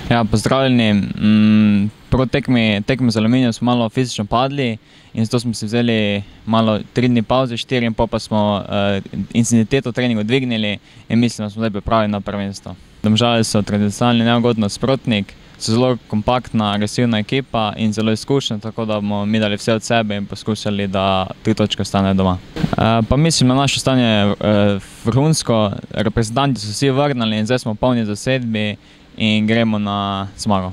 Ja, pozdravljeni. Prvo tekmi z Aluminijem smo malo fizično padli in zato smo si vzeli malo 3 dni pauze, 4 in pol pa smo intenziteto treningu dvignili in mislim, da smo zdaj pripravljeni na prvenstvo. Domžale so tradicionalni neugoden nasprotnik, so zelo kompaktna, agresivna ekipa in zelo izkušena, tako da bomo mi dali vse od sebe in poskušali, da 3 točke ostanejo doma. Pa mislim, da naše stanje je vrhunsko, reprezentanti so vsi vrnili in zdaj smo v polni zasedbi in gremo na zmago.